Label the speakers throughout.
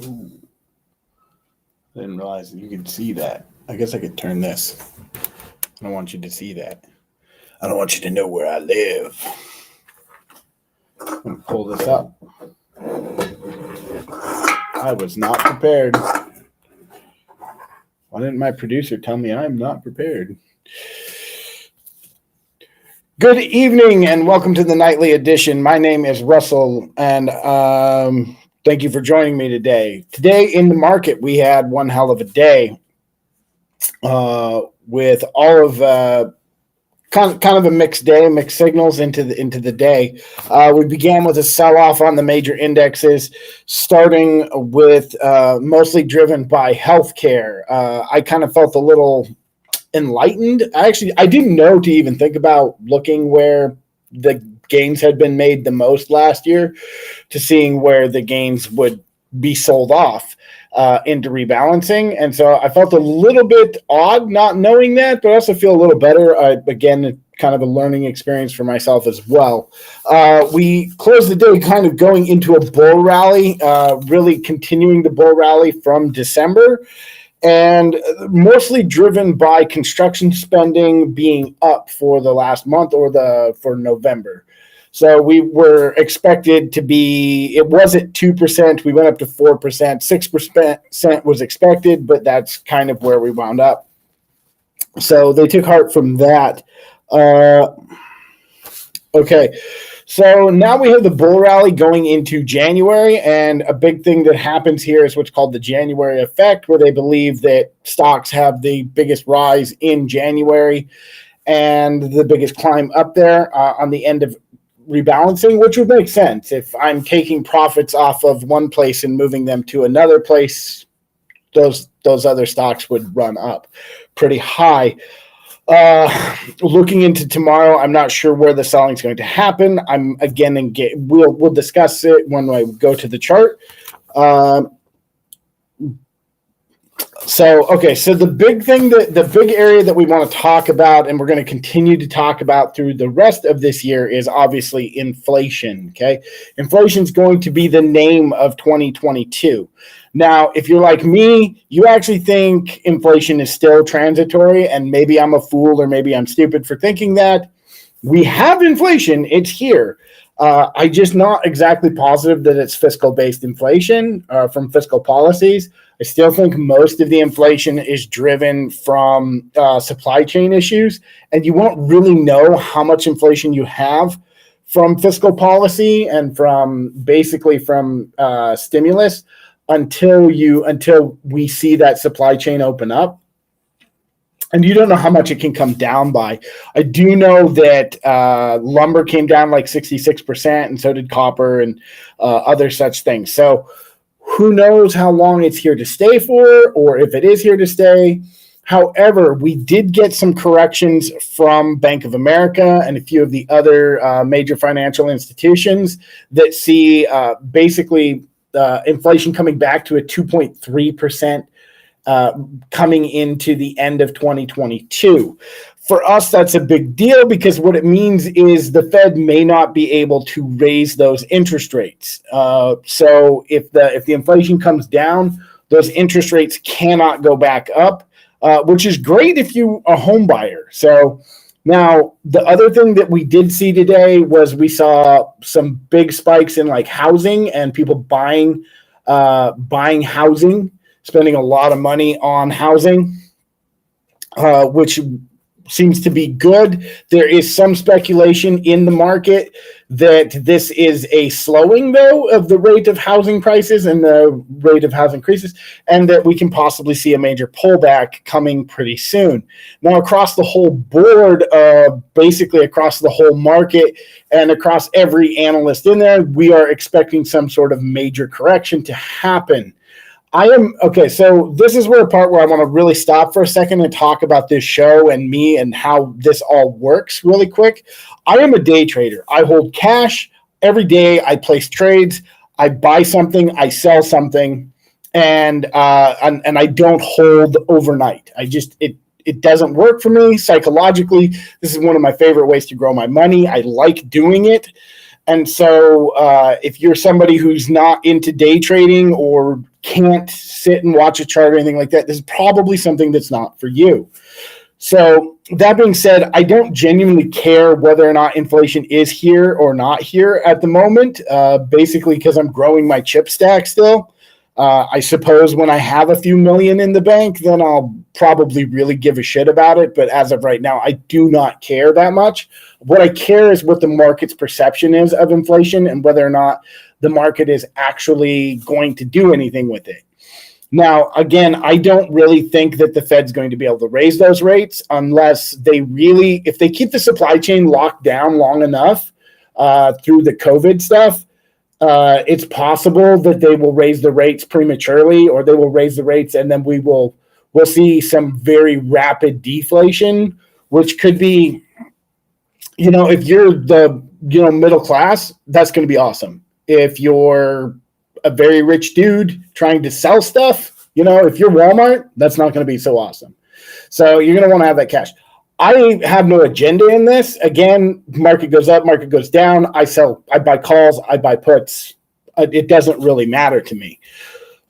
Speaker 1: Ooh, I didn't realize that you could see that. I guess I could turn this. I don't want you to see that. I don't want you to know where I live. I'm going to pull this up. I was not prepared. Why didn't my producer tell me I'm not prepared? Good evening and welcome to the nightly edition. My name is Russell and thank you for joining me today. Today in the market, we had one hell of a day with all of kind of a mixed day, mixed signals into the day. We began with a sell-off on the major indexes, starting with mostly driven by healthcare. I kind of felt a little enlightened. I didn't know to even think about looking where the gains had been made the most last year to seeing where the gains would be sold off into rebalancing. And so I felt a little bit odd not knowing that, but I also feel a little better. Again, kind of a learning experience for myself as well. We closed the day kind of going into a bull rally, really continuing the bull rally from December, and mostly driven by construction spending being up for the last month or for November. So we were expected to be, it was at 2%. We went up to 4%. 6% was expected, but that's kind of where we wound up. So they took heart from that. Okay. So now we have the bull rally going into January, and a big thing that happens here is what's called the January effect, where they believe that stocks have the biggest rise in January and the biggest climb up there on the end of rebalancing, which would make sense. If I'm taking profits off of one place and moving them to another place, those other stocks would run up pretty high. Looking into tomorrow, I'm not sure where the selling is going to happen. We'll discuss it when I go to the chart. So the big thing, the big area that we want to talk about, and we're going to continue to talk about through the rest of this year, is obviously inflation. Okay, inflation is going to be the name of 2022. Now, if you're like me, you actually think inflation is still transitory, and maybe I'm a fool or maybe I'm stupid for thinking that. We have inflation; it's here. I'm just not exactly positive that it's fiscal-based inflation from fiscal policies. I still think most of the inflation is driven from supply chain issues, and you won't really know how much inflation you have from fiscal policy and from stimulus until we see that supply chain open up. And you don't know how much it can come down by. I do know that lumber came down like 66%, and so did copper and other such things. So who knows how long it's here to stay for, or if it is here to stay. However, we did get some corrections from Bank of America and a few of the other major financial institutions that see inflation coming back to a 2.3% coming into the end of 2022. For us, that's a big deal because what it means is the Fed may not be able to raise those interest rates. So if the inflation comes down, those interest rates cannot go back up, which is great if you're a home buyer. So now the other thing that we did see today was we saw some big spikes in like housing and people buying housing, spending a lot of money on housing, which seems to be good. There is some speculation in the market that this is a slowing, though, of the rate of housing prices and the rate of housing increases, and that we can possibly see a major pullback coming pretty soon. Now, across the whole board, basically across the whole market and across every analyst in there, we are expecting some sort of major correction to happen. So this is a part where I want to really stop for a second and talk about this show and me and how this all works really quick. I am a day trader. I hold cash every day. I place trades. I buy something. I sell something, and I don't hold overnight. It doesn't work for me psychologically. This is one of my favorite ways to grow my money. I like doing it. And so if you're somebody who's not into day trading or can't sit and watch a chart or anything like that, this is probably something that's not for you. So that being said, I don't genuinely care whether or not inflation is here or not here at the moment, basically because I'm growing my chip stack still. I suppose when I have a few million in the bank, then I'll probably really give a shit about it. But as of right now, I do not care that much. What I care is what the market's perception is of inflation and whether or not the market is actually going to do anything with it. Now, again, I don't really think that the Fed's going to be able to raise those rates unless if they keep the supply chain locked down long enough through the COVID stuff, it's possible that they will raise the rates prematurely, or they will raise the rates and then we'll see some very rapid deflation, which could be, if you're the, middle class, that's going to be awesome. If you're a very rich dude trying to sell stuff, if you're Walmart, that's not going to be so awesome. So you're going to want to have that cash. I have no agenda in this. Again, market goes up, market goes down. I buy calls, I buy puts. It doesn't really matter to me.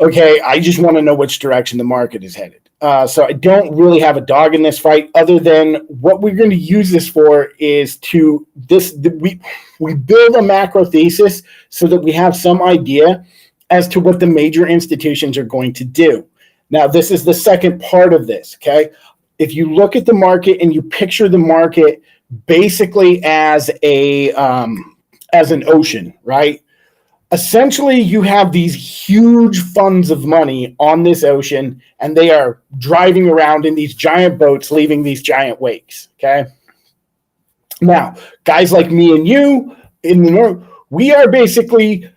Speaker 1: Okay, I just want to know which direction the market is headed. So I don't really have a dog in this fight, other than what we're going to use this for is we build a macro thesis so that we have some idea as to what the major institutions are going to do. Now, this is the second part of this, okay? If you look at the market and you picture the market basically as an ocean, right? Essentially, you have these huge funds of money on this ocean, and they are driving around in these giant boats, leaving these giant wakes, okay? Now, guys like me and you in the north, we are basically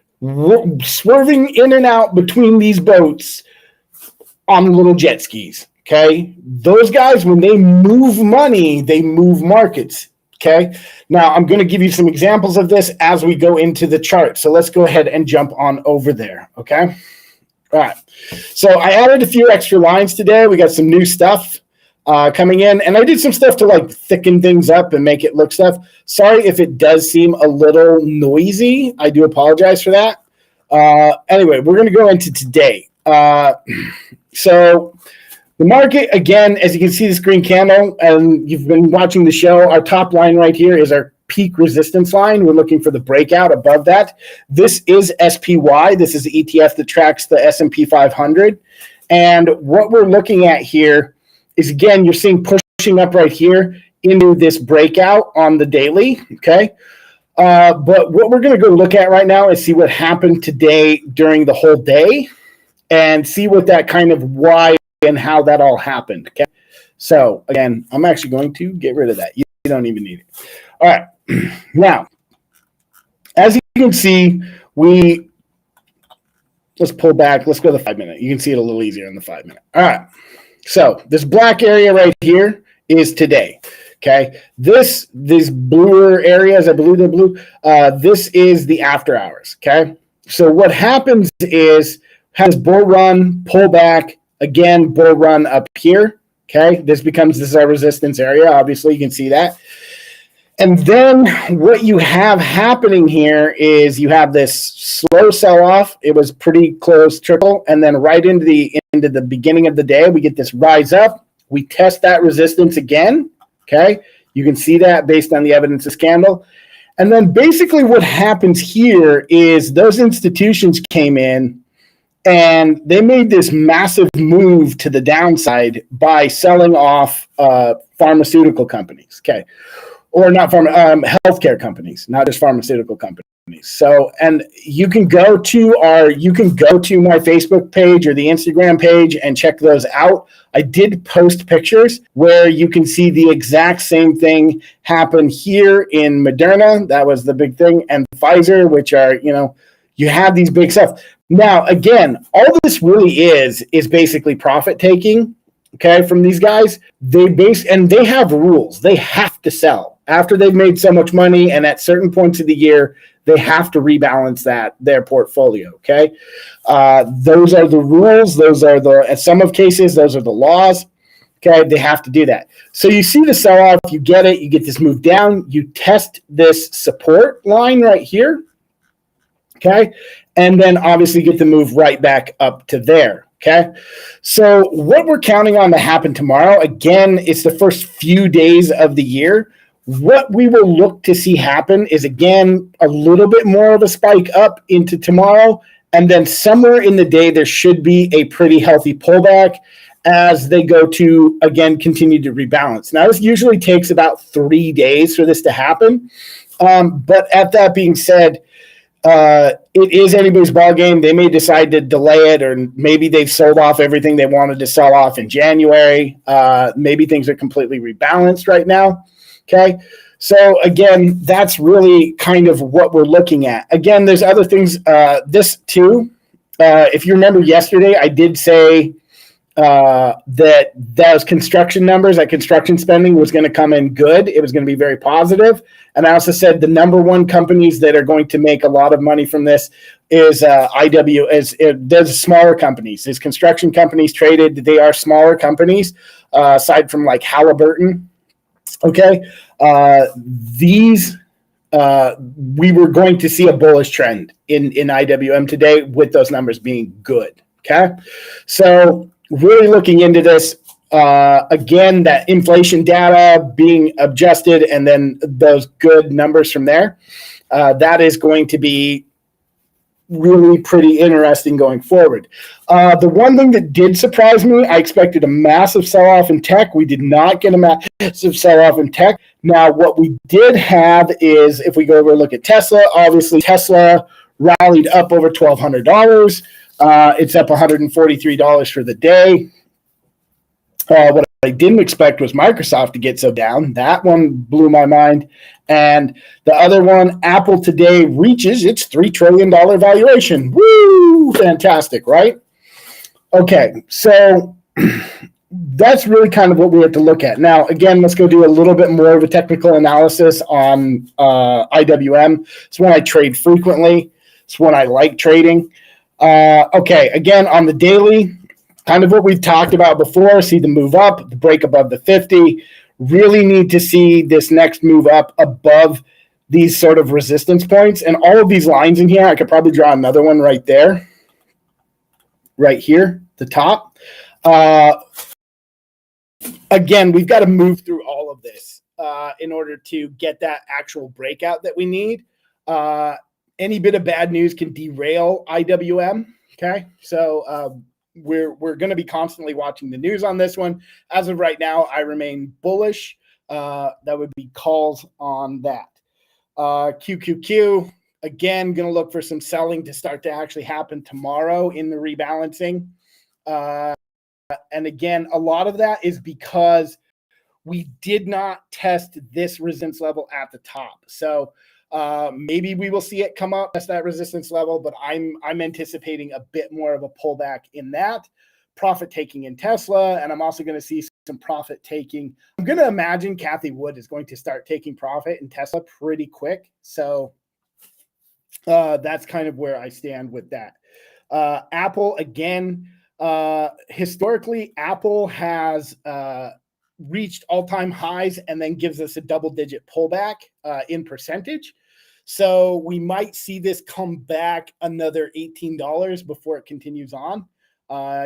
Speaker 1: swerving in and out between these boats on little jet skis, okay? Those guys, when they move money, they move markets, okay? Now, I'm going to give you some examples of this as we go into the chart. So let's go ahead and jump on over there, okay? All right. So I added a few extra lines today. We got some new stuff coming in, and I did some stuff to thicken things up and make it look stuff. Sorry if it does seem a little noisy. I do apologize for that. Anyway, we're going to go into today. So the market, again, as you can see this green candle, and you've been watching the show, our top line right here is our peak resistance line. We're looking for the breakout above that. This is SPY. This is the ETF that tracks the S&P 500. And what we're looking at here is, again, you're seeing pushing up right here into this breakout on the daily, okay? But what we're going to go look at right now is see what happened today during the whole day and see what that kind of why and how that all happened, okay? So, again, I'm actually going to get rid of that. You don't even need it. All right. Now, as you can see, let's pull back. Let's go to the 5 minute. You can see it a little easier in the 5 minute. All right. So this black area right here is today. Okay. These bluer areas, I believe they're blue. This is the after hours. Okay. So what happens is has bull run, pull back, again, bull run up here. Okay. This is our resistance area. Obviously, you can see that. And then what you have happening here is you have this slow sell-off. It was pretty close triple. And then right into the beginning of the day, we get this rise up. We test that resistance again. Okay. You can see that based on the evidence of candle. And then basically what happens here is those institutions came in and they made this massive move to the downside by selling off pharmaceutical companies. Okay. Or not healthcare companies, not just pharmaceutical companies. So, and you can go to my Facebook page or the Instagram page and check those out. I did post pictures where you can see the exact same thing happen here in Moderna. That was the big thing. And Pfizer, which are, you have these big stuff. Now, again, all this really is basically profit taking, okay, from these guys. And they have rules. They have to sell. After they've made so much money and at certain points of the year, they have to rebalance their portfolio, okay? Those are the rules. In some of cases, those are the laws, okay? They have to do that. So you see the sell-off, you get it, you get this move down, you test this support line right here, Okay. And then obviously get the move right back up to there. Okay. So what we're counting on to happen tomorrow, again, it's the first few days of the year. What we will look to see happen is, again, a little bit more of a spike up into tomorrow. And then somewhere in the day, there should be a pretty healthy pullback as they go to, again, continue to rebalance. Now, this usually takes about 3 days for this to happen. But at that being said, it is anybody's ball game. They may decide to delay it, or maybe they've sold off everything they wanted to sell off in January. Maybe things are completely rebalanced right now. Okay. So again, that's really kind of what we're looking at. Again, there's other things. This too, if you remember yesterday, I did say that those construction numbers, that construction spending was going to come in good. It was going to be very positive. And I also said the number one companies that are going to make a lot of money from this is there's smaller companies. There's construction companies traded. They are smaller companies, aside from like Halliburton. Okay. We were going to see a bullish trend in IWM today with those numbers being good. Okay. So really looking into this, again, that inflation data being adjusted and then those good numbers from there, that is going to be really pretty interesting going forward. The one thing that did surprise me, I expected a massive sell-off in tech. We did not get a massive sell-off in tech. Now, what we did have is, if we go over and look at Tesla, obviously Tesla rallied up over $1,200. It's up $143 for the day. What I didn't expect was Microsoft to get so down. That one blew my mind. And the other one, Apple today reaches its $3 trillion valuation. Woo! Fantastic, right? Okay, so that's really kind of what we have to look at. Now, again, let's go do a little bit more of a technical analysis on IWM. It's one I trade frequently. It's one I like trading. Okay, again, on the daily, kind of what we've talked about before, see the move up, the break above the 50. Really need to see this next move up above these sort of resistance points. And all of these lines in here, I could probably draw another one right there, right here, the top. Again, we've got to move through all of this in order to get that actual breakout that we need. Any bit of bad news can derail IWM. Okay, so we're going to be constantly watching the news on this one. As of right now, I remain bullish. That would be calls on that. QQQ, again, going to look for some selling to start to actually happen tomorrow in the rebalancing. And again, a lot of that is because we did not test this resistance level at the top. So maybe we will see it come up as that resistance level, but I'm anticipating a bit more of a pullback in that. Profit taking in Tesla, and I'm also going to see some profit taking. I'm going to imagine Cathie Wood is going to start taking profit in Tesla pretty quick. So that's kind of where I stand with that. Apple, again, historically, Apple has reached all-time highs and then gives us a double-digit pullback in percentage. So we might see this come back another $18 before it continues on.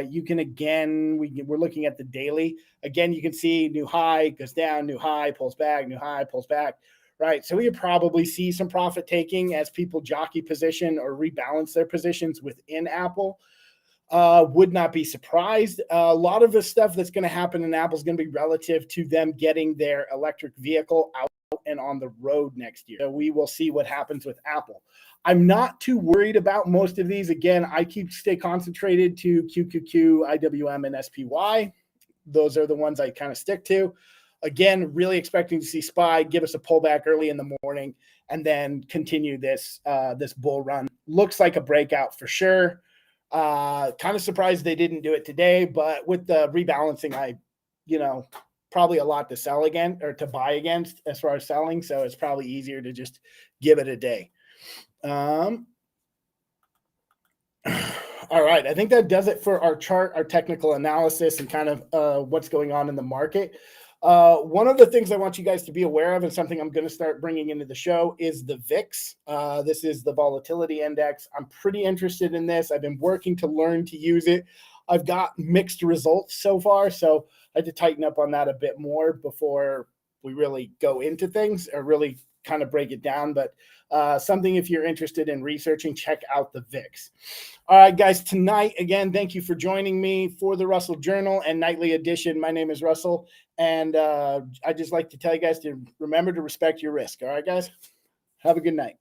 Speaker 1: You can, again, we're looking at the daily. Again, you can see new high, goes down, new high, pulls back, new high, pulls back, right? So we could probably see some profit taking as people jockey position or rebalance their positions within Apple. Would not be surprised. A lot of the stuff that's going to happen in Apple is going to be relative to them getting their electric vehicle out and on the road next year. So we will see what happens with Apple. I'm not too worried about most of these. Again, I stay concentrated to QQQ, IWM, and SPY. Those are the ones I kind of stick to. Again, really expecting to see SPY give us a pullback early in the morning and then continue this bull run. Looks like a breakout for sure. Kind of surprised they didn't do it today, but with the rebalancing, probably a lot to sell again or to buy against as far as selling. So it's probably easier to just give it a day. All right. I think that does it for our chart, our technical analysis, and kind of what's going on in the market. One of the things I want you guys to be aware of, and something I'm going to start bringing into the show, is the VIX. This is the volatility index. I'm pretty interested in this. I've been working to learn to use it. I've got mixed results so far, so I had to tighten up on that a bit more before we really go into things or really kind of break it down. But something, if you're interested in researching, check out the VIX. All right, guys, tonight, again, thank you for joining me for the Russell Journal and Nightly Edition. My name is Russell, and I just like to tell you guys to remember to respect your risk. All right, guys, have a good night.